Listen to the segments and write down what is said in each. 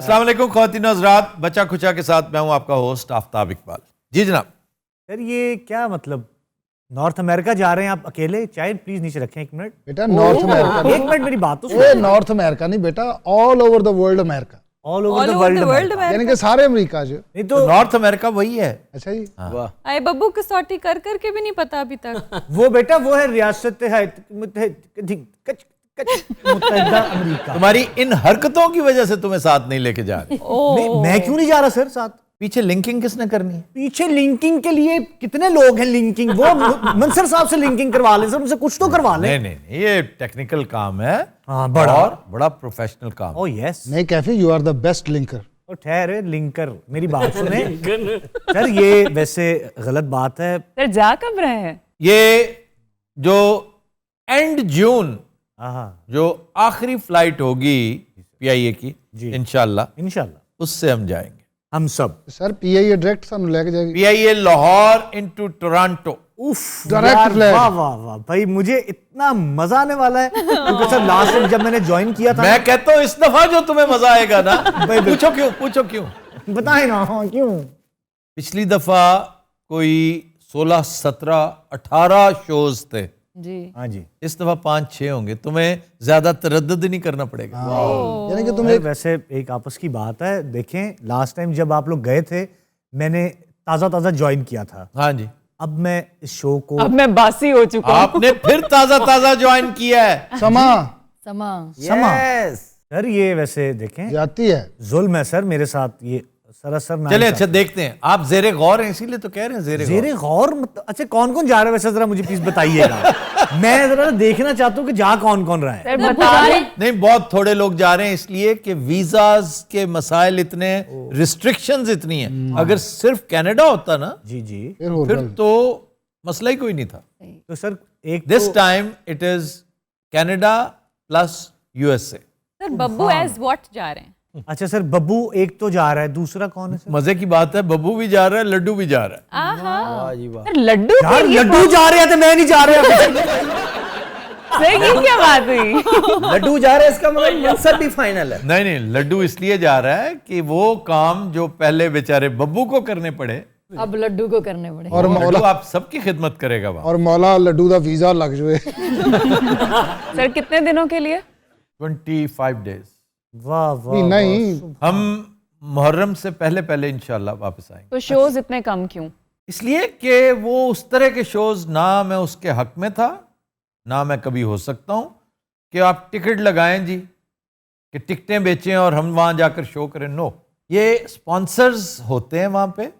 अस्सलाम वालेकुम ख्वातीन हज़रात, बचा खुचा के साथ मैं हूं आपका होस्ट आफ्ताब इकबाल। जी जनाब। सर ये क्या मतलब, नॉर्थ अमेरिका जा रहे हैं आप अकेले? चाय प्लीज नीचे रखें एक मिनट। बेटा नॉर्थ अमेरिका एक मिनट मेरी बात तो ए नॉर्थ अमेरिका नहीं बेटा, all over the world America, all over the world. यानी कि सारे अमेरिका जो। नहीं तो तो नॉर्थ अमेरिका वही है। अच्छा जी, आए बब्बू कसौटी कर करके भी नहीं पता अभी तक। वो बेटा वो है रियासत है मुत्तहिदा अमेरिका। तुम्हारी इन हरकतों की वजह से तुम्हें साथ नहीं लेके जा रहे। नहीं, मैं क्यों नहीं जा रहा सर साथ? पीछे लिंकिंग किसने करनी है? पीछे लिंकिंग के लिए कितने लोग हैं लिंकिंग? वो मंसर साहब से लिंकिंग करवा लें सर, उनसे कुछ तो करवा लें। नहीं, ये टेक्निकल काम है। हाँ, बड़ा। और बड़ा प्रोफेशनल काम। Oh yes. नहीं Kaifi, you are the best linker. और ठहरे लिंकर, मेरी बात सुने सर, ये वैसे गलत बात है। सर जा कब रहे हैं? ये जो एंड जून हाँ जो आखिरी फ्लाइट होगी PIA की, इंशाल्लाह उससे हम जाएंगे। हम सब सर PIA डायरेक्ट सानू लेके जाएगी। PIA Lahore into Toronto. उफ Direct यार, flight। वाह वाह वाह भाई, मुझे इतना मजा आने वाला है क्योंकि सर लास्ट टाइम जब मैंने ज्वाइन किया था, मैं कहता हूँ इस दफा जो तुम्हें मजा आएगा ना, पूछो क्यों। बताए ना क्यों। पिछली दफा कोई 16, 17, 18 शोज थे। जी हाँ जी। इस दफा 5-6 होंगे। तुम्हें ज्यादा तरद्दुद नहीं करना पड़ेगा। यानी कि तुम भाई, एक वैसे एक आपस की बात है, देखें लास्ट टाइम जब आप लोग गए थे मैंने ताज़ा ज्वाइन किया था। हाँ जी। अब मैं इस शो को अब मैं बासी हो चुका हूँ। आपने फिर ताजा ज्वाइन किया है। समा समा सर, ये वैसे देखें जाती है। जुल्म है सर मेरे साथ, ये सरासर ना। चले अच्छा देखते हैं। आप जेरे गौर हैं इसीलिए तो कह रहे हैं जेरे गौर मतलब। अच्छा कौन कौन जा रहा है वैसे, जरा मुझे प्लीज बताइएगा। मैं जरा देखना चाहता हूँ कि जा कौन कौन रहा है। सर बता रहे नहीं, बहुत थोड़े लोग जा रहे हैं इसलिए कि वीजाज के मसाइल इतने, रिस्ट्रिक्शंस इतनी हैं। अगर सिर्फ कनाडा होता ना जी फिर तो मसला ही कोई नहीं था। तो सर एक this time it is Canada plus USA। Sir Babbu as what जा रहे हैं? अच्छा सर, बब्बू एक तो जा रहा है, दूसरा कौन है सर? मजे की बात है, बब्बू भी जा रहा है, लड्डू भी जा रहा है। आहा सर लड्डू यार के लिए लड्डू जा रहे हैं तो मैं नहीं जा रहा। सर ये क्या बात हुई? लड्डू जा रहा है, इसका मतलब मनसब भी फाइनल है। नहीं, लड्डू इसलिए जा रहा है कि वो काम जो पहले बेचारे बब्बू को करने पड़े, अब लड्डू को करने पड़े। और लड्डू मौला आप सबकी खिदमत करेगा वहां। और मौला लड्डू का वीजा लग जाए। सर कितने दिनों के लिए? 25 डेज। वाह वाह नहीं हम मुहर्रम से पहले इंशाल्लाह वापस आएंगे। तो शोज इतने कम क्यों? इसलिए कि वो उस तरह के शोज ना मैं उसके हक में था, ना मैं कभी हो सकता हूं कि आप टिकट लगाएं जी, कि टिकटें बेचें और हम वहां जाकर शो करें। नो, ये स्पॉन्सर्स होते हैं वहां पे,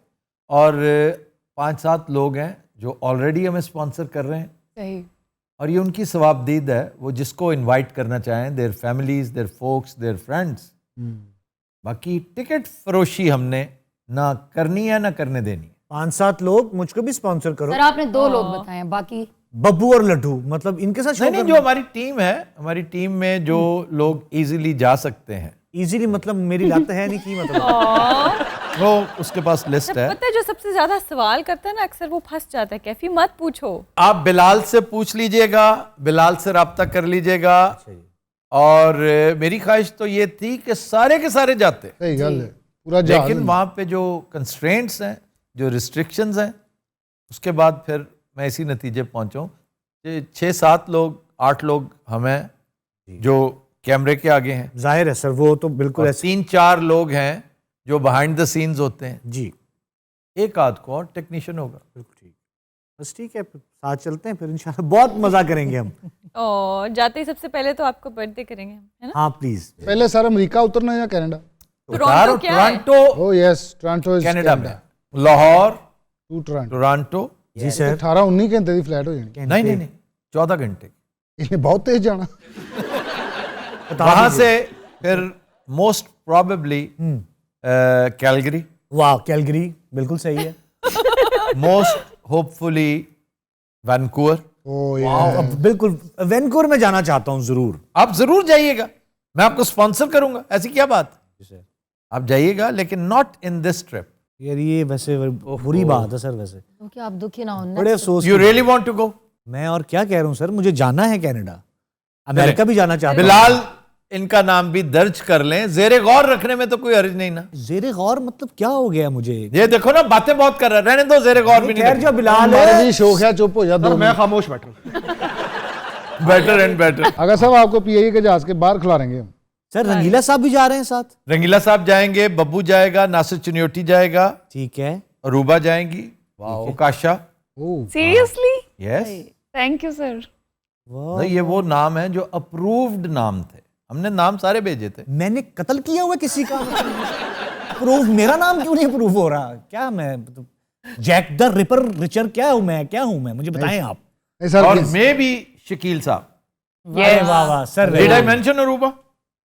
और 5-7 लोग हैं जो ऑलरेडी हमें स्पॉन्सर कर रहे हैं, सही। और ये उनकी सवाबदीद है। वो जिसको इनवाइट करना चाहें, their families, their folks, their friends. बाकी टिकट फरोशी हमने ना करनी है ना करने देनी। 5-7 लोग, मुझको भी स्पॉन्सर करो। सर आपने 2 लोग बताए हैं, बाकी बब्बू और लड्डू, मतलब इनके साथ शो नहीं, जो हमारी टीम है, हमारी टीम में जो लोग इजीली जा सकते हैं, इजीली मतलब मेरी लात है नहीं की मतलब। वो उसके पास लिस्ट है। पता है जो सबसे ज्यादा सवाल करता है ना अक्सर वो फंस जाता है। कैफी मत पूछो, आप बिलाल से पूछ लीजिएगा, बिलाल से राब्ता कर लीजिएगा। और मेरी ख्वाहिश तो ये थी कि सारे के सारे जाते, सही गल है पूरा जहाज। लेकिन वहां पे जो कंस्ट्रेंट्स हैं, जो रिस्ट्रिक्शंस हैं, उसके बाद फिर मैं इसी नतीजे पहुंचा हूं कि 6-7 लोग, 8 लोग हमें जो कैमरे के आगे हैं, जाहिर है सर, वो तो बिल्कुल ऐसे। 3-4 लोग हैं जो बिहाइंड द सीन्स होते हैं जी, एक आध को और टेक्नीशियन होगा। बिल्कुल ठीक, बस ठीक है, साथ चलते हैं फिर इंशाल्लाह, बहुत मजा करेंगे हम। और जाते ही सबसे पहले तो आपको बर्थडे करेंगे, है ना? हाँ प्लीज। पहले सर अमेरिका उतरना या कनाडा? टोरंटो क्या है? Toronto oh yes, Toronto is Canada में, लाहौर टू टोरंटो। टोरंटो। जी सर। 18-19 घंटे की फ्लाइट हो जानी। नहीं 14 घंटे। इन्हें बहुत तेज जाना। वहां से फिर मोस्ट प्रोबेबली कैलगरी, वाह कैलगरी बिल्कुल सही है। Most hopefully Vancouver. ओ वाह, अब बिल्कुल वैनकूवर में जाना चाहता हूँ जरूर। आप जरूर जाइएगा, मैं आपको स्पॉन्सर करूंगा, ऐसी क्या बात। आप जाइएगा लेकिन नॉट इन दिस ट्रिप। यार ये वैसे बुरी बात है सर, वैसे क्योंकि आप दुखी ना हो। बड़े अफसोस। You really want to go? मैं और क्या कह रहा हूँ सर, मुझे जाना है कनाडा, अमेरिका भी जाना चाहता हूँ। बिलाल इनका नाम भी दर्ज कर लें, जेरे गौर रखने में तो कोई हर्ज नहीं ना। जेरे गौर मतलब क्या हो गया मुझे? ये देखो ना, बातें बहुत कर रहा है, रहने दो, जेरे गौर भी नहीं खैर जो बिलाल हमारे है, भी शौक है, चुप हो जा दो मैं खामोश बैठा हूं। Better and better. अगर साहब आपको पीआई के जहाज के बाहर खिलाएंगे हम। सर रंगीला साहब भी जा रहे हैं साथ? रंगीला साहब जाएंगे, बब्बू जाएगा, नासिर चुनियोटी जाएगा, ठीक है। रूबा जाएंगी, Okasha. Oh seriously? Yes, thank you sir. ये वो नाम है जो अप्रूव्ड नाम थे, हमने नाम सारे भेजे थे। मैंने कत्ल किया हुआ किसी का? प्रूफ मेरा नाम क्यों नहीं प्रूफ हो रहा? क्या मैं मतलब जैक द रिपर रिचर क्या हूं मैं? क्या हूं मैं? मुझे बताएं आप। नहीं सर और please। मे भी शकील साहब। अरे वाह वाह sir, did I mention Ruba?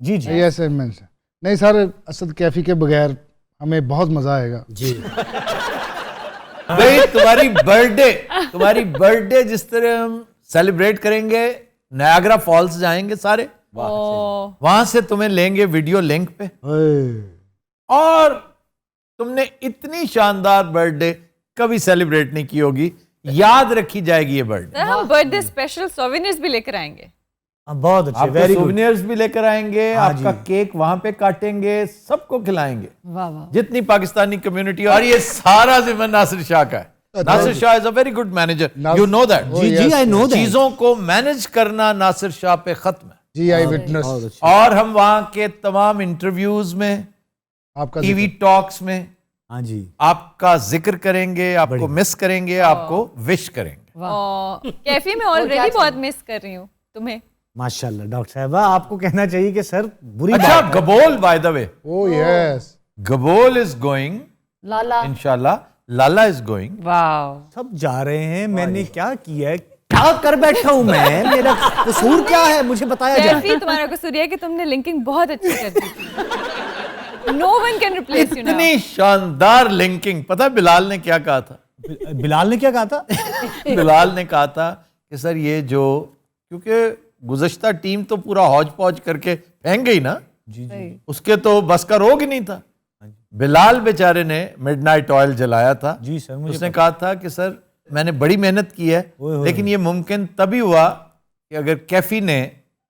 जी जी यस मेंशन। नहीं सर, असद कैफी के बगैर हमें बहुत मजा आएगा। भाई तुम्हारी बर्थडे जिस तरह हम सेलिब्रेट करेंगे, नायग्रा फॉल्स जाएंगे सारे, वहां से तुम्हें लेंगे वीडियो लिंक पे, और तुमने इतनी शानदार बर्थडे कभी सेलिब्रेट नहीं की होगी, याद रखी जाएगी ये बर्थडे। हम बर्थडे स्पेशल सोवेनियर्स भी लेकर आएंगे। बहुत अच्छे, आपके वेरी गुड। सोवेनियर्स भी लेकर आएंगे, हाँ आपका जी। केक वहां पे काटेंगे, सबको खिलाएंगे, वाह वाह। जितनी पाकिस्तानी कम्युनिटी। और ये सारा जिम्मा नासिर शाह का है। Nasir Shah is a very good manager, you know that. Oh, जी जी, yes, आई नो दैट। चीजों को मैनेज करना नासिर शाह पे खत्म है। जी आई विटनेस और हम वहां के तमाम इंटरव्यूज में, आपका टीवी टॉक्स में हाँ जी, आपका जिक्र करेंगे, आपको मिस करेंगे, आपको विश करेंगे। और कैफे में ऑलरेडी बहुत मिस कर रही हूँ तुम्हें। माशाल्लाह। डॉक्टर साहबा आपको कहना चाहिए कि सर बुरी अच्छा, बात है। Gabol by the way, oh yes Gabol is going Lala इंशाल्लाह, लाला इज गोइंग। वाह। सब जा रहे हैं, मैंने क्या किया है? क्या कर बैठा हूं मैं? मेरा कसूर क्या है? मुझे बताया जाए। कैफी तुम्हारा कसूर है कि तुमने लिंकिंग बहुत अच्छी कर दी थी। No one can replace you now. इतनी शानदार लिंकिंग। पता है बिलाल ने क्या कहा था? बिलाल ने क्या कहा था? बिलाल ने कहा था कि सर ये जो, क्योंकि गुज़श्ता टीम तो पूरा हौज पौज करके फेंक गई ना, उसके तो बस का रोग ही नहीं था। बिलाल बेचारे ने मिडनाइट ऑयल जलाया था। जी सर, मुझे उसने कहा था कि सर मैंने बड़ी मेहनत की है, लेकिन ये मुमकिन तभी हुआ कि अगर कैफी ने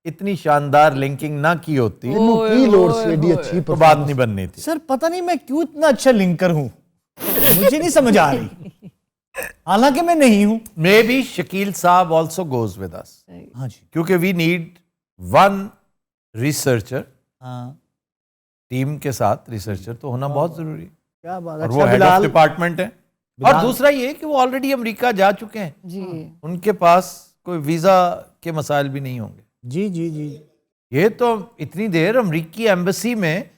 इतनी शानदार लिंकिंग ना की होती की लोड से एडी अच्छी तो बात नहीं बननी थी। सर पता नहीं मैं क्यों इतना अच्छा लिंकर हूं, मुझे नहीं समझ आ रही, हालांकि मैं नहीं हूं। मे बी शकील साहब ऑल्सो गोज विद अस, हाँ जी, क्योंकि वी नीड वन रिसर्चर, हाँ टीम के साथ रिसर्चर तो होना बहुत जरूरी है। क्या बात। और वो अच्छा हेड ऑफ बिलाल, डिपार्टमेंट है। और दूसरा ये कि वो ऑलरेडी अमेरिका जा चुके हैं, जी उनके पास कोई वीजा के मसाइल भी नहीं होंगे। जी जी जी, ये तो इतनी देर अमेरिकी एम्बेसी में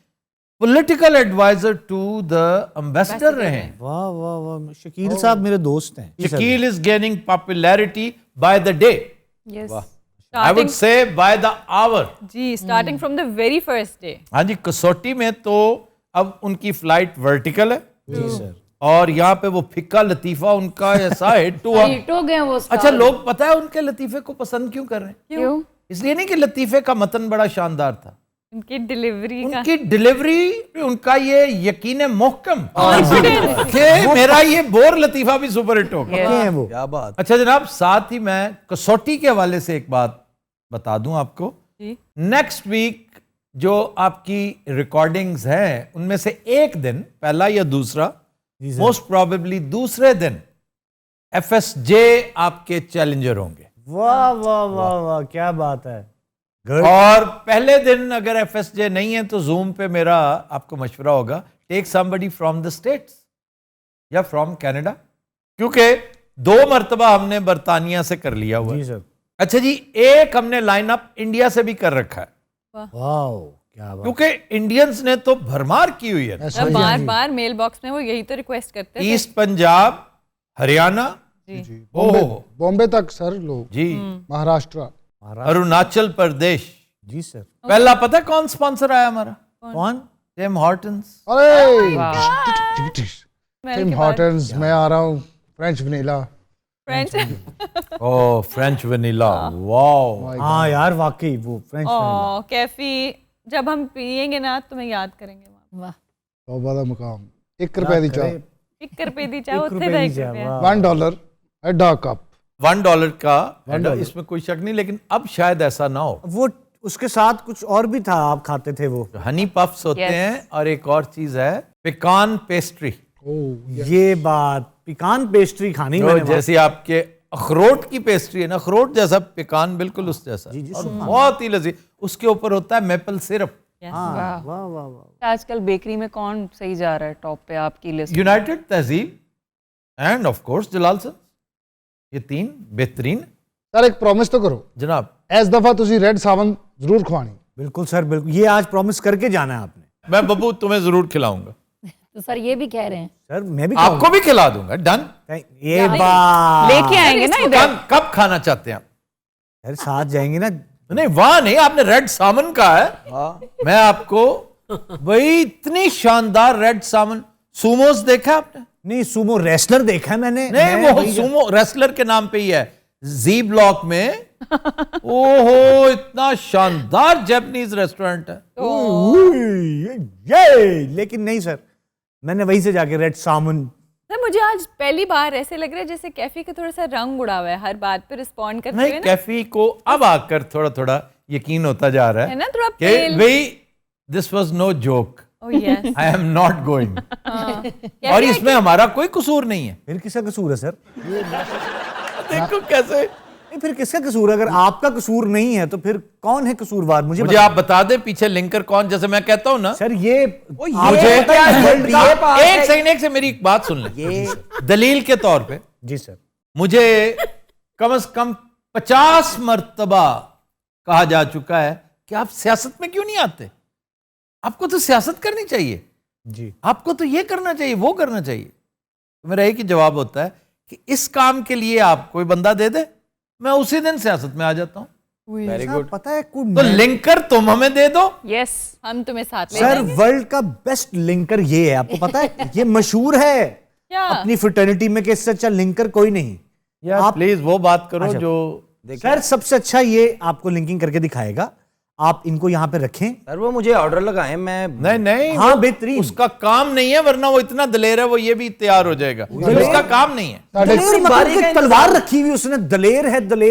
political adviser to the ambassador रहे हैं। वाह वाह वाह। शकील साहब मेरे दोस्त हैं। Shakeel is gaining popularity by the day, yes. I would say by the hour. जी, starting from the very first day. हाँ जी, कसौटी में तो अब उनकी फ्लाइट वर्टिकल है, जी सर। और यहाँ पे वो फिक्का लतीफा उनका ऐसा हिट हुआ। हिट हो गए वो अच्छा, लोग पता है उनके लतीफे को पसंद क्यों कर रहे हैं? क्यों? इसलिए नहीं कि लतीफे का मतन बड़ा शानदार था, उनकी डिलीवरी का उनकी डिलीवरी, उनका ये यकीन मोहकम कि मेरा ये बोर लतीफा भी सुपर हिट होगा। क्या है वो? क्या बात। अच्छा जनाब, साथ ही मैं कसौटी के हवाले से एक बात बता दूं आपको। जी। नेक्स्ट वीक जो आपकी रिकॉर्डिंग्स हैं उनमें से एक दिन, पहला या दूसरा, मोस्ट प्रोबेबली दूसरे दिन FSJ आपके चैलेंजर होंगे। वाह वाह वाह वाह, क्या बात है। और पहले दिन अगर FSJ नहीं है तो जूम पे मेरा आपको मशवरा होगा, take somebody from the states या फ्रॉम कनाडा, क्योंकि 2 मरतबा हमने बरतानिया से कर लिया हुआ है। जी सर। अच्छा जी, एक हमने लाइनअप इंडिया से भी कर रखा है, वाह क्या बात। क्योंकि इंडियंस ने तो भरमार की हुई है। ऐसा ही है। बार बार मेल बॉक्स में वो यही तो रिक्वेस्ट करते थे। ईस्ट पंजाब, हरियाणा, जी। बॉम्बे ओह बॉम्बे तक सर लोग, जी, महाराष्ट्र। अरुणाचल प्रदेश। जी सर। पहला पता है कौन स्पॉन्सर आया हमारा? कौन? Tim Hortons. अरे स्मेल टिम के बाद हॉर्टन्स, मैं आ रहा हूँ French vanilla. French. Oh, French vanilla, wow. हाँ यार वाकई वो फ्रेंच वनीला। कैफी जब हम पियेंगे ना तुम्हें याद करेंगे वहाँ। वाह तौबा दा मुकाम। 1 रुपए दी चाह, 1 रुपए दी चाहे एक उत्थे रुपए दा दी 1 चाह, रुपया। वाह। $1 एडा कप। $1 का $1 इसमें कोई शक नहीं, लेकिन अब शायद ऐसा ना हो। वो उसके साथ कुछ और भी था, आप खाते थे वो? हनी पफ्स होते Yes. हैं और एक और चीज है पेकान पेस्ट्री। ये बात, पिकान पेस्ट्री खानी जो मैंने वहाँ। जैसे आपके अखरोट की पेस्ट्री है ना, अखरोट जैसा पेकान बिल्कुल उस जैसा और बहुत ही लजीज। उसके ऊपर होता है मेपल सिरप। हाँ, वाह। वाह वाह वाह। आजकल बेकरी में कौन सही जा रहा है टॉप पे आपकी लिस्ट? यूनाइटेड तहजीब end of course Jalal sir, ये 3 बेहतरीन। सर एक प्रॉमिस तो करो, जनाब इस दफा तुसी रेड सावन जरूर खवानी। बिल्कुल सर, बिल्कुल, ये आज प्रॉमिस करके जाना है आपने। मैं बब्बू तुम्हें जरूर खिलाऊंगा, तो सर ये भी कह रहे हैं सर मैं भी आपको भी खिला दूंगा। डन। खाऊंगा। ये बात लेके आएंगे ना इधर। कब खाना चाहते हैं आप? सर साथ जाएंगे ना। नहीं वहां नहीं, आपने रेड सामन का है। मैं आपको भाई इतनी शानदार रेड सामन सुमोस देखा आपने? नहीं, सुमो रेसलर देखा है मैंने। नहीं मैं वो वही- सुमो रेसलर के नाम पे ही है, जी ब्लॉक में। ओहो इतना शानदार जापानीज रेस्टोरेंट है। ये लेकिन नहीं सर, मैंने वहीं से जाके रेड सामन। सर मुझे आज पहली बार ऐसे लग रहा है जैसे कैफी का थोड़ा सा रंग उड़ा हुआ है, हर बात पे रिस्पॉन्ड करते हुए नहीं ना। कैफी को अब आकर थोड़ा थोड़ा यकीन होता जा रहा है है ना थोड़ा कि पेल। भाई this was no joke, oh yes. I am not going. और इसमें हमारा कोई कसूर नहीं है। फिर किसका कसूर है सर? देखो कैसे। नहीं, फिर किसका कसूर है? अगर आपका कसूर नहीं है तो फिर कौन है कसूरवार? मुझे मुझे आप बता दें पीछे लिंकर कौन, जैसे मैं कहता हूं ना। सर ये मुझे क्या एक ये सेकंड, एक से मेरी एक बात सुन ले। दलील के तौर पे जी सर, मुझे कम से कम 50 मर्तबा कहा जा चुका है कि आप सियासत में क्यों नहीं आते? आपको तो सियासत करनी चाहिए, जी आपको तो ये करना चाहिए, वो करना चाहिए। तो मेरा एक ही जवाब होता है कि इस काम के लिए आप कोई बंदा दे दे, मैं उसी दिन सियासत में आ जाता हूं। Very good. पता है कोई तो लिंकर तुम हमें दे दो। यस, हम तुम्हें साथ ले सर जाएंगे। वर्ल्ड का बेस्ट लिंकर ये है, आपको पता है? ये मशहूर है क्या? अपनी फ्रेटर्निटी में कि इससे अच्छा लिंकर कोई नहीं। यार आप- प्लीज वो बात करो अच्छा। जो सर सबसे अच्छा ये आपको लिंकिंग करके दिखाएगा। आप इनको यहाँ पे रखें। सर वो मुझे ऑर्डर लगाए, मैं नहीं नहीं हाँ, वो बेहतरीन। उसका काम नहीं है, वरना वो इतना दलेर है वो ये भी तैयार हो जाएगा। उसका काम नहीं है। दलेर मतलब बारी कि का तलवार रखी हुई उसने, दलेर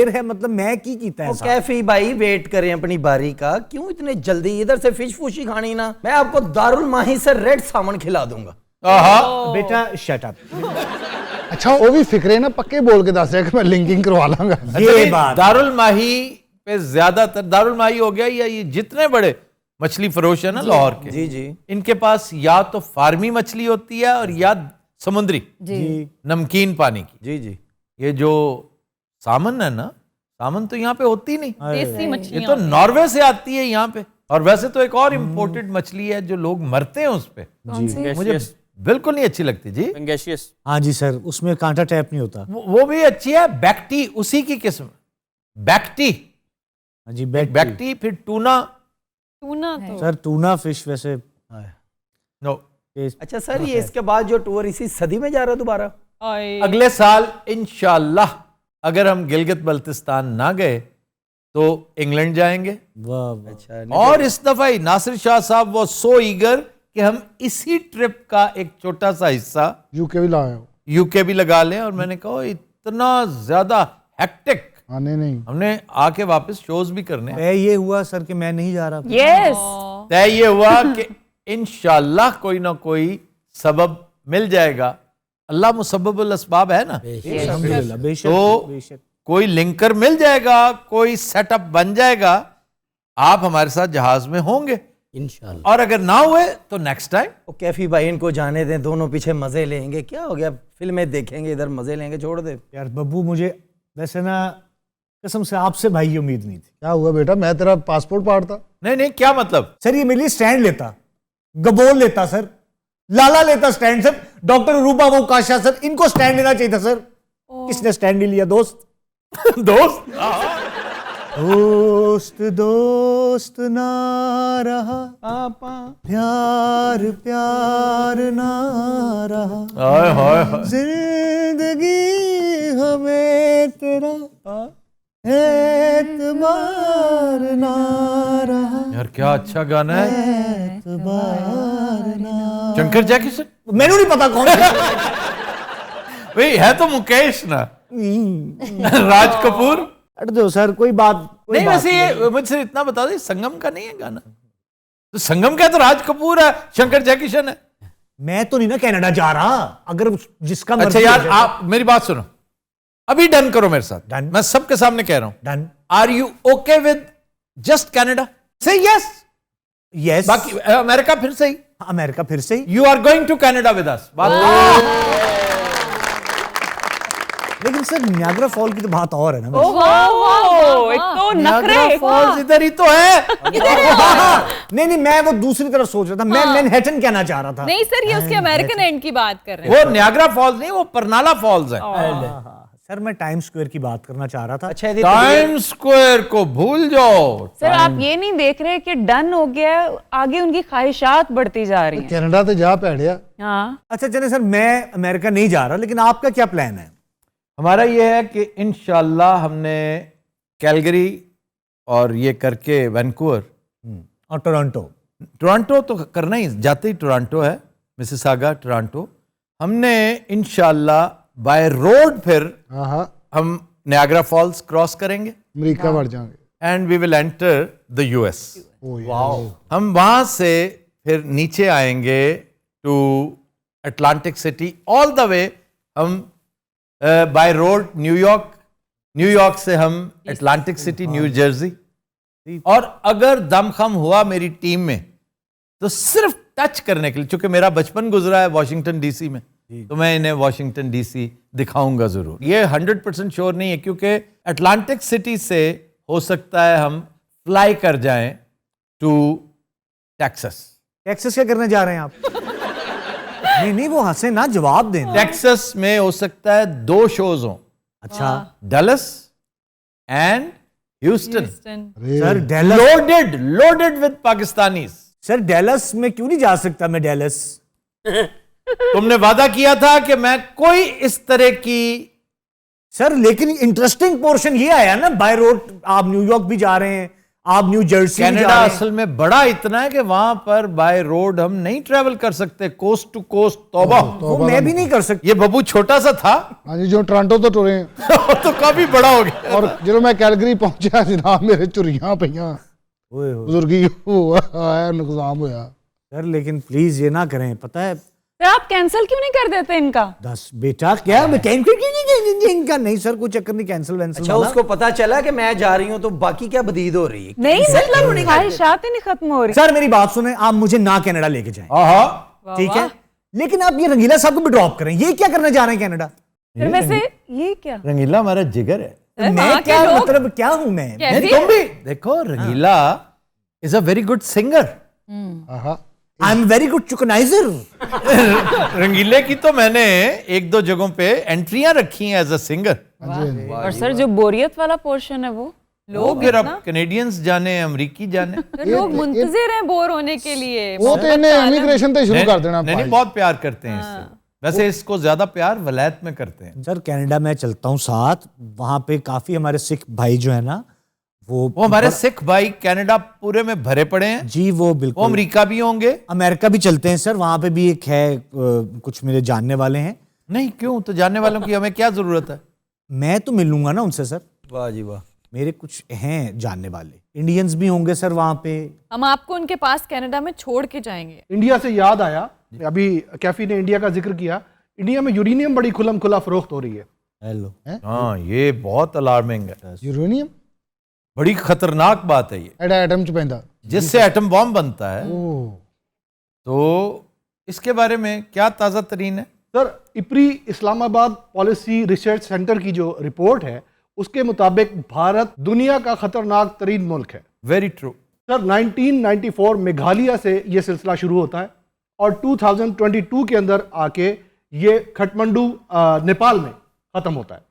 है मतलब मैं की कीता है वो साहब। कैफी भाई वेट करें अपनी बारी का, क्यों इतने जल्दी? इधर से फिश फूशी खानी ना, मैं आपको दारुल माही से रेड सामन खिला दूंगा। आहा, बेटा शट अप। अच्छा वो भी फिक्रे ना पक्के बोल के दस कि मैं लिंकिंग करवा लांगा। ये बात दारुल माही पे ज्यादातर, दारुल माही हो गया या ये जितने बड़े मछली फरोश है ना लाहौर के, जी जी, इनके पास या तो फार्मी मछली होती है और या समुद्री जी नमकीन पानी की। जी जी। ये जो सामन है ना, सामन तो यहाँ पे होती नहीं, देसी ये मछलियां तो नॉर्वे से आती है यहाँ पे। और वैसे तो एक और इम्पोर्टेड मछली है जो लोग मरते हैं उस पे, मुझे बिल्कुल नहीं अच्छी लगती जी। हाँ जी सर, उसमें कांटा टैप नहीं होता। वो भी अच्छी है, बैक्टी उसी की किस्म, बैक्टी। हाँ जी बैक्टी, फिर टूना। टूना तो सर टूना फिश वैसे नो, अच्छा सर, ये इसके बाद जो टूर इसी सदी में जा रहा है दोबारा? आए। अगले साल इंशाल्लाह अगर हम गिलगित बल्तिस्तान ना गए तो इंग्लैंड जाएंगे। वाह वाह। अच्छा, और इस दफा ही नासिर शाह साहब वो सो ईगर कि हम इसी ट्रिप का एक छोटा सा हिस्सा यूके भी लाया हो। यूके भी लगा लें। और मैंने कहा इतना ज्यादा हेक्टिक, हाँ नहीं हमने आके वापस शोज भी करने हैं। तय ये हुआ सर कि मैं नहीं जा रहा। यस, तय ये हुआ कि इंशाल्लाह कोई ना कोई सबब मिल जाएगा। अल्लाह मुसब्बबुल अस्बाब है ना, अल्हम्दुलिल्लाह, बेशक तो बेशक। कोई लिंकर मिल जाएगा, कोई सेटअप बन जाएगा, आप हमारे साथ जहाज में होंगे इंशाल्लाह। और अगर ना हुए तो नेक्स्ट टाइम। वो कैफी भाई इनको जाने दें, दोनों पीछे मजे लेंगे। क्या हो गया, फिल्में देखेंगे, इधर मजे लेंगे, छोड़ दे। यार बब्बू, मुझे वैसे ना कसम से आपसे भाई ये उम्मीद नहीं थी। क्या हुआ बेटा, मैं तेरा पासपोर्ट पाड़ता। नहीं नहीं, क्या मतलब? सर ये मेरे लिए स्टैंड लेता, गबोल लेता सर, लाला लेता स्टैंड सर, डॉक्टर रूबा वो काशा सर, इनको स्टैंड लेना चाहिए था सर। किसने स्टैंड नहीं लिया? दोस्त दोस्त दोस्त दोस्त ना रहा, पापा प्यार प्यार ना रहा, हाय हाय हाय। जिंदगी हमें तेरा एतबार ना रहा, यार क्या अच्छा गाना है, एतबार ना। शंकर जैकिसन। मैंने नहीं पता कौन भाई है तो मुकेश ना, राज कपूर। हट दो सर, कोई बात कोई नहीं बात वैसे ये मुझसे इतना बता दो, संगम का नहीं है गाना? तो संगम का तो राज कपूर है, शंकर जयकिशन है। मैं तो नहीं ना कनाडा जा रहा, अगर जिसका अच्छा मर्जी यार, हो जाए। आप मेरी बात सुनो, अभी डन करो मेरे साथ। Done. मैं सबके सामने कह रहा हूं, done. Are you okay with just Canada? से यस। यस। बाकी अमेरिका फिर से ही, अमेरिका फिर से ही। You are going to Canada with us. लेकिन सर नियाग्रा फॉल की तो बात और है ना। वाह वाह, एक तो नखरे। फॉल्स इधर ही तो है। नहीं, मैं वो दूसरी तरफ सोच रहा था, मैं मैनहट्टन कहना चाह रहा था। नहीं सर, ये उसके अमेरिकन एंड की बात कर रहे हैं। वो नियाग्रा फॉल्स नहीं, वो परनाला फॉल्स है। सर मैं टाइम स्क्वायर की बात करना चाह रहा था। अच्छा यदि टाइम स्क्वायर को भूल जाओ। सर आप ये नहीं देख रहे कि डन हो गया है, आगे उनकी ख्वाहिशात बढ़ती जा रही हैं। कनाडा तो जा पैड़िया। हाँ अच्छा चले सर, मैं अमेरिका नहीं जा रहा, लेकिन आपका क्या प्लान है? हमारा ये है कि इंशाल्लाह हमने कैलगरी और ये करके वैंकूवर और टोरंटो। टोरंटो तो करना ही, जाते ही टोरंटो है, मिसिसागा टोरंटो। हमने इंशाल्लाह बाय रोड फिर हाँ, हम नियाग्रा फॉल्स क्रॉस करेंगे अमेरिका बढ़ जाएंगे। And we will enter the US. Wow. हम वहां से फिर नीचे आएंगे to Atlantic City all the way. हम बाय रोड न्यूयॉर्क से हम अटलांटिक सिटी न्यू जर्सी, और अगर दमखम हुआ मेरी टीम में तो सिर्फ टच करने के लिए, चूंकि मेरा बचपन गुजरा है वॉशिंगटन डीसी में, तो मैं इन्हें वॉशिंगटन डीसी दिखाऊंगा जरूर। ये 100% श्योर नहीं है, क्योंकि अटलांटिक सिटी से हो सकता है हम फ्लाई कर जाएं टू टेक्सास। टेक्सास क्या करने जा रहे हैं आप? नहीं वो हंसे ना, जवाब दें। टेक्सास में हो सकता है 2 शोज हों, अच्छा Dallas and Houston. Sir Dallas, loaded with Pakistanis. Sir Dallas में क्यों नहीं जा सकता मैं डेलस? तुमने वादा किया था कि मैं कोई इस तरह की। सर लेकिन इंटरेस्टिंग पोर्शन ये आया ना, बाय रोड आप न्यूयॉर्क भी जा रहे हैं, आप न्यू जर्सी भी जा कनाडा रहे हैं। असल में बड़ा इतना है कि वहां पर बाय रोड हम नहीं ट्रेवल कर सकते, कोस्ट टू कोस्ट। तौबा, वो मैं भी नहीं कर सकता। ये बबू छोटा सा था हाँ जी, जो टोरंटो तो टुरे हैं। तो काफी बड़ा हो गया। और जो मैं कैलगरी पहुंचा जनाब, मेरे चुरियां पईयां, ओए होए। बुजुर्गी होया, नुकसान होया। सर लेकिन प्लीज ये ना करें, पता है। सर आप कैंसिल क्यों नहीं कर देते इनका? 10 बेटा क्या मैं इनका नहीं सर, कोई चक्कर नहीं, कैंसिल वैंसिल अच्छा वाला। उसको पता चला कि मैं जा रही हूँ, तो बाकी क्या बदीद हो रही है? नहीं मतलब ख्वाहिशात ही नहीं खत्म हो रही। सर मेरी बात सुने, आप मुझे ना कनाडा लेके जाएं, आहा, ठीक है? लेकिन आप ये रंगीला साहब को भी ड्रॉप करें। ये क्या करने जा रहे हैं कनाडा? सर वैसे ये क्या? रंगीला हमारा जिगर है। सर, मैं वहाँ के क्या लोग मतलब क्या हूं मैं? नहीं, कैसी तुम भी देखो, Rangeela is a very good singer. Aha. I am very good चुकनाइजर। रंगीले की तो मैंने 1-2 जगहों पे एंट्रियां रखी हैं एज अ सिंगर। और सर जो बोरियत वाला पोर्शन है वो लोग फिर अब कनेडियंस जाने, अमरीकी जाने। सर, लोग मुंतजिर हैं बोर होने के लिए। वो तो इन्हें इमिग्रेशन तो शुरू कर देना। नहीं, बहुत प्यार करते हैं इससे। वैसे इसको ज्यादा प्यार वलायत में करते हैं। सर कनाडा में चलता हूं साथ, वहां पे काफी हमारे सिख भाई जो है ना, वो हमारे सिख भाई कनाडा पूरे में भरे पड़े हैं। जी वो वो बिल्कुल। अमेरिका भी होंगे। अमेरिका भी चलते हैं सर, वहां पे भी एक है, कुछ मेरे जानने वाले हैं। नहीं क्यों, तो जानने वालों की हमें क्या जरूरत है? मैं तो मिलूंगा ना उनसे सर, वाह जी वाह। मेरे कुछ हैं जानने वाले, इंडियंस भी होंगे सर वहां पे। हम आपको उनके पास कनाडा में छोड़ के जाएंगे। इंडिया से याद आया, अभी कैफी ने इंडिया का जिक्र किया, इंडिया में यूरेनियम बड़ी खुलम खुला फरोख्त हो रही है। हेलो। हाँ, ये बहुत अलार्मिंग है, यूरेनियम बड़ी खतरनाक बात है ये, एडा एटम च पैंदा। जिससे एटम बॉम्ब बनता है। ओह, तो इसके बारे में क्या ताज़ा तरीन है? Sir IPRI Islamabad policy research centre की जो रिपोर्ट है, उसके मुताबिक भारत दुनिया का खतरनाक तरीन मुल्क है। Very true. सर 1994 मेघालय से ये सिलसिला शुरू होता है और 2022 के अंदर आके ये काठमांडू नेपाल में ख़त्म होता है।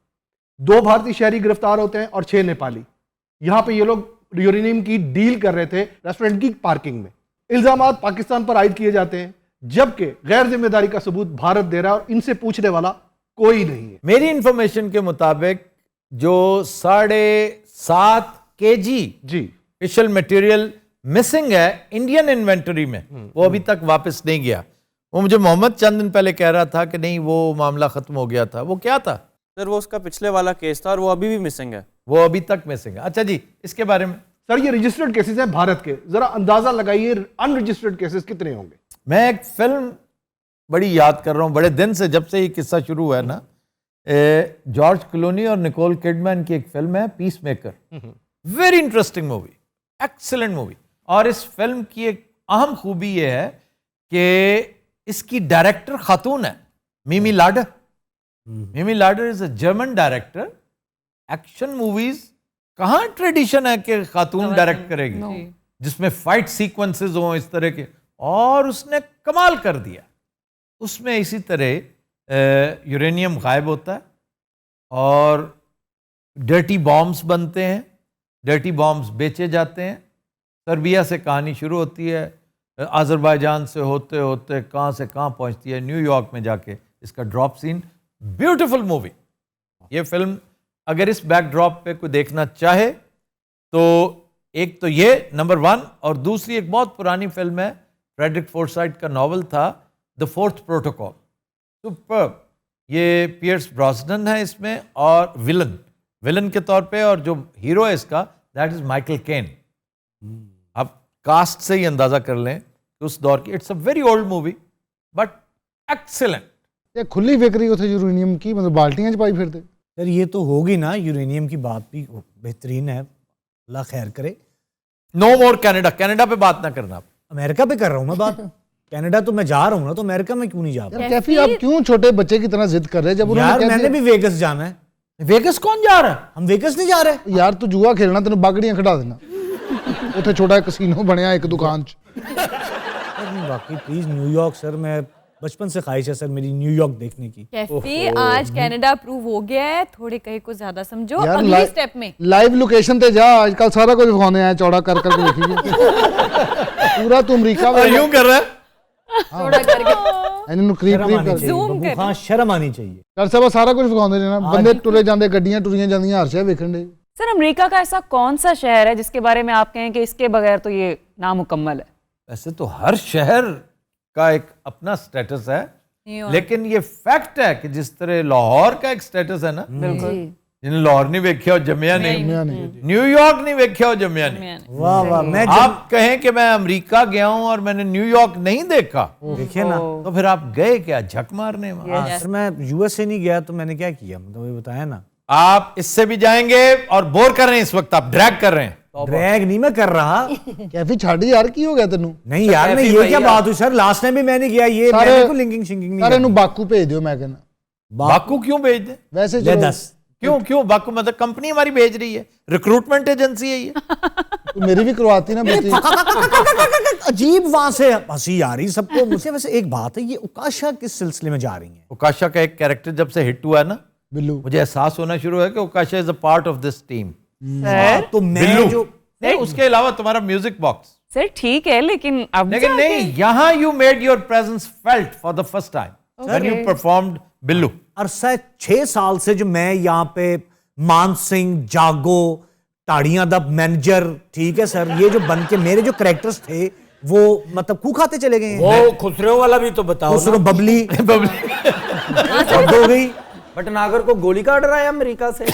2 भारतीय शहरी गिरफ्तार होते हैं और 6 नेपाली। यहाँ पे ये लोग यूरेनियम की डील कर रहे थे रेस्टोरेंट की पार्किंग में। इल्जामात पाकिस्तान पर आयद किए जाते हैं, जबकि गैर जिम्मेदारी का सबूत भारत दे रहा है और इनसे पूछने वाला कोई नहीं है। मेरी इंफॉर्मेशन के मुताबिक जो 7.5 kg जी फिशल मटेरियल मिसिंग है इंडियन इन्वेंटरी में, वो अभी तक वापस नहीं गया। वो मुझे मोहम्मद चंद दिन पहले कह रहा था कि नहीं वो मामला खत्म हो गया था। वो क्या था? सर वो उसका पिछले वाला केस था और वो अभी भी मिसिंग है। वो अभी तक मिसिंग है। अच्छा जी, इसके बारे में सर ये रजिस्टर्ड केसेस हैं भारत के, जरा अंदाजा लगाइए अनरजिस्टर्ड केसेस कितने होंगे। मैं एक फिल्म बड़ी याद कर रहा हूँ, बड़े दिन से, जब से ये किस्सा शुरू हुआ है ना, जॉर्ज क्लूनी और निकोल किडमैन की एक फिल्म है peace maker. Very interesting movie, excellent movie. और इस फिल्म की एक अहम खूबी ये है कि इसकी डायरेक्टर खातून है, मिमी लाडर। मिमी लाडर is a German director. Action movies कहाँ ट्रेडिशन है कि खातून डायरेक्ट करेगी, जिसमें फाइट सीक्वेंसेस हों इस तरह के, और उसने कमाल कर दिया। उसमें इसी तरह यूरेनियम गायब होता है और डर्टी बॉम्ब्स बनते हैं, डर्टी बॉम्ब्स बेचे जाते हैं। सर्बिया से कहानी शुरू होती है, आज़रबाईजान से होते होते कहाँ से कहाँ पहुँचती है, न्यूयॉर्क में जाके इसका ड्रॉप सीन। Beautiful movie. ये फिल्म अगर इस बैकड्रॉप पे कोई देखना चाहे तो एक तो ये नंबर 1, और दूसरी एक बहुत पुरानी फिल्म है, फ्रेडरिक फोर्साइट का नॉवल था द फोर्थ प्रोटोकॉल। सुपर्ब। ये पियर्स ब्रॉसनन है इसमें और विलन के तौर पे, और जो हीरो है इसका दैट इज माइकल केन। आप कास्ट से ही अंदाजा कर लें कि उस दौर की। It's a very old movie but excellent. ये खुली विक्री उथे यूरेनियम की, मतलब बाल्टियां च पाई फिरते। सर ये तो होगी ना, यूरेनियम की बात भी बेहतरीन है, अल्लाह खैर करे। नो मोर कनाडा। कनाडा पे बात ना करना आप। अमेरिका पे कर रहा हूँ मैं बात। कनाडा तो मैं जा रहा हूँ ना, तो अमेरिका में क्यों नहीं जा रहा? यार कैफी, आप क्यों छोटे बच्चे की तरह जिद कर रहे हैं जब यार उन्होंने मैंने भी वेगस जाना है। वेगस कौन जा रहा है? हम वेगस नहीं जा रहे। यार तू जुआ खेलना, तेन बागड़ियां खड़ा देना। उथे छोटा कसीनो बनया एक दुकान च। बाकी प्लीज न्यूयॉर्क सर, मैं बचपन से ख्वाहिश है सर मेरी न्यूयॉर्क देखने की। कैफी आज कनाडा अप्रूव हो गया है, थोड़े कहीं को ज्यादा समझो। यार अगली स्टेप में लाइव लोकेशन ते जा, आजकल सारा कुछ दिखाने हैं, चौड़ा कर करके देखिए पूरा तू अमेरिका में यूं कर रहा है। थोड़ा करके इन्होंने करीब करीब कर Zoom करें। हाँ शर्म आनी चाहिए। कर सब सारा कुछ दिखाਉਂਦੇ ਨੇ ना, बंदे टुरे जाते, गड्डियां टुरियां जांदियां, हर शय वेखण दे। सर अमेरिका का ऐसा कौन सा शहर है जिसके बारे में आप कहें कि इसके बगैर तो ये नामुकम्मल है? वैसे तो हर शहर का एक अपना स्टेटस है, लेकिन ये फैक्ट है कि जिस तरह लाहौर का एक स्टेटस है ना, जिन्हें लाहौर नहीं वेख्या हो जमिया नहीं, न्यूयॉर्क नहीं वेख्या हो जमिया नहीं। वाह वाह। मैं आप कहें कि मैं अमेरिका गया हूं और मैंने न्यूयॉर्क नहीं देखा, देखिए ना, तो फिर आप गए क्या झक मारने वहां? सर मैं यूएसए नहीं गया तो मैंने क्या किया, मतलब ये बताया ना। आप इससे भी जाएंगे और बोर कर रहे हैं, इस वक्त आप ड्रैग कर रहे हैं। ड्रैग नहीं मैं कर रहा। कैफी छाड़ी यार, की हो गया तेनू? नहीं यार, मैं ये क्या बात हुई सर, लास्ट टाइम भी मैंने किया ये, मैंने को लिंकिंग शिंकिंग नहीं सारे करनी। बाकू भेज दियो, मैं कहना बाकू क्यों भेज दे? वैसे ले चलो, 10 क्यों बाकू? मतलब कंपनी हमारी भेज रही है, रिक्रूटमेंट एजेंसी है ये। तू मेरी भी करवाती ना बेटी। अजीब वहां से हंसी आ रही सबको मुझसे। वैसे एक बात है, ये उकाशा किस सिलसिले में जा रही है? उकाशा का एक कैरेक्टर जब से हिट हुआ है ना, बिल्लू मुझे एहसास होना शुरू है कि Ukasha is a part of this team. Sir तो मैं जो नहीं, उसके अलावा तुम्हारा म्यूजिक बॉक्स। सर ठीक है, लेकिन अब लेकिन नहीं, यहां you made your presence felt for the first time when you performed Billu. अरसा 6 साल से जो मैं यहाँ पे मान सिंह, जागो, ताड़ियां द मैनेजर, ठीक है सर, ये जो बन के मेरे जो कैरेक्टर्स थे वो मतलब खू खाते चले गए हैं। वो खुसरो वाला भी तो बताओ खुसरो, ना। बबली हो गई। भटनागर को गोली का ऑर्डर आया अमेरिका से।